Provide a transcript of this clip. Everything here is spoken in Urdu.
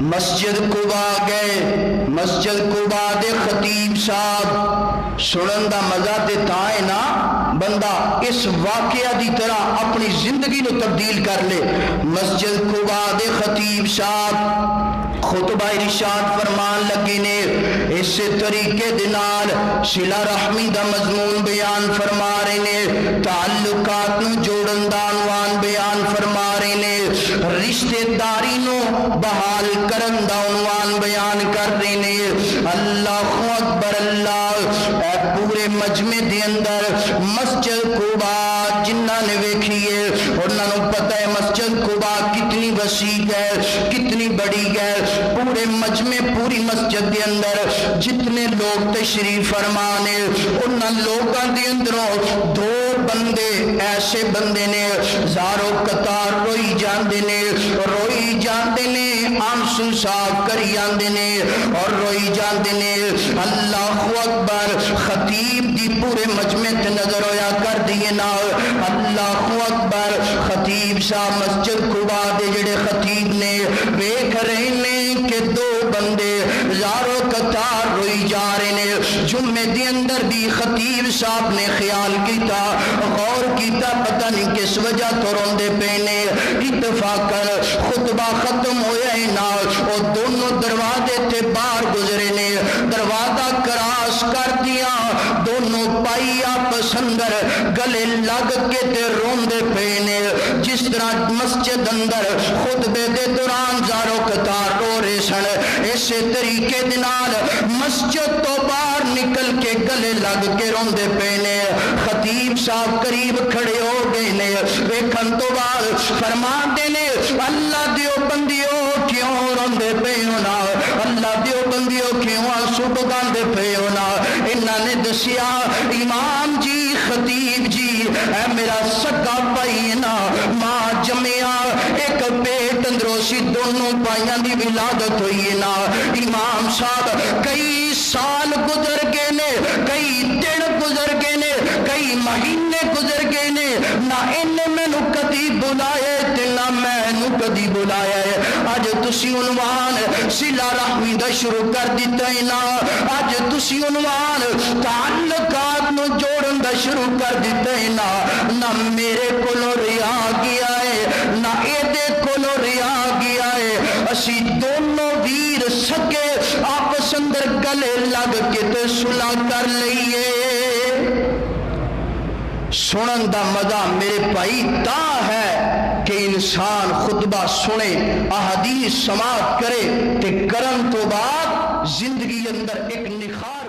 مسجد قباء گئے، مسجد قباء دے خطیب صاحب سنن دا مزہ تے تاں ہے نا بندہ اس واقعہ دی طرح اپنی زندگی نو تبدیل کر لے۔ مسجد قباء دے خطیب صاحب خطبہ ارشاد فرمان لگے نے، اس طریقے دے نال صلہ رحمی دا مضمون بیان فرما رہے نے، تعلقات نو جوڑن دا عنوان بیان فرما رہے نے، رشتہ داری نو بحال کرن دا عنوان بیان کر رہے نے۔ اللہ اکبر اللہ، اے پورے مجمع دے اندر مسجد قباء جنہاں نے ویکھیے انہاں نوں پتہ ہے مسجد قباء کتنی وسیع ہے، کتنی بڑی ہے۔ پورے مجمع پوری مسجد دے اندر جتنے لوگ تشریف فرما نے انہاں لوگاں دے اندروں دو بندے ایسے بندے نے زارو قطار روئی جاندے نے، روئی جاندے نے، آنسو صاف کری آندے نے اور روئی جاندے نے۔ اللہ اکبر، خطیب دی پورے مجمع تے نظر ہویا کر دیے نا۔ اللہ اکبر، خطیب صاحب مسجد قباء دے جڑے خطیب نے ویکھ رہے نے کہ دو بندے زارو قطار روئی جا رہے نے۔ جمعے دے اندر بھی خطیب صاحب نے خیال کیتا، غور کیتا، پتہ نہیں کس وجہ تو روندے پے نے۔ اتفاقاً خطبہ ختم ہویا ہی نا، وہ دونوں دروازے تے باہر گزرے نے، دروازہ کراس کر دیا، دونوں پائی آپس اندر گلے لگ کے تے روندے پے نے۔ جس طرح مسجد اندر خطبے دے دوران زارو قطار رو رہے سن، اسی طریقے دے نال مسجد تو باہر نکل کے گلے لگ کے روندے پے نے۔ خطیب صاحب قریب کھڑے ہو گئے نے، ویکھن تو بعد فرمان دے نے، اللہ دیو بندیو کیوں روندے پے ہو نا، اللہ دیو بندیو کیوں آنسو بگاندے پے ہو نا۔ انہاں نے دسیا امام جی خطیب جی اے میرا سگا بھائی نا، ماں جمعیا ایک پیٹ اندروں سی دونوں بھائیاں دی ولادت ہوئی ہے نا۔ امام صاحب کئی سال گزر گئے نے، کئی دن گزر گئے نے، کئی مہینے گزر گئے نے، نہ انہیں مینو کدی بلائے تے نہ مینو کدی بلایا ہے۔ اج تسی عنوان صلہ رحمی دا شروع کر دیتا ہے نا، اج تسی عنوان تعلقات نو جوڑن دا شروع کر دیتا ہے نا۔ نہ میرے کولو ریا گیا ہے نہ ایدے کولو ریا گیا ہے، اسی دونوں ویر سکے آپس اندر گلے لگ کے تے صلح کر لئیے۔ سنن دا مزہ میرے بھائی تا ہے کہ انسان خطبہ سنے، احادیث سماعت کرے تے کرن تو بعد زندگی اندر ایک نخاط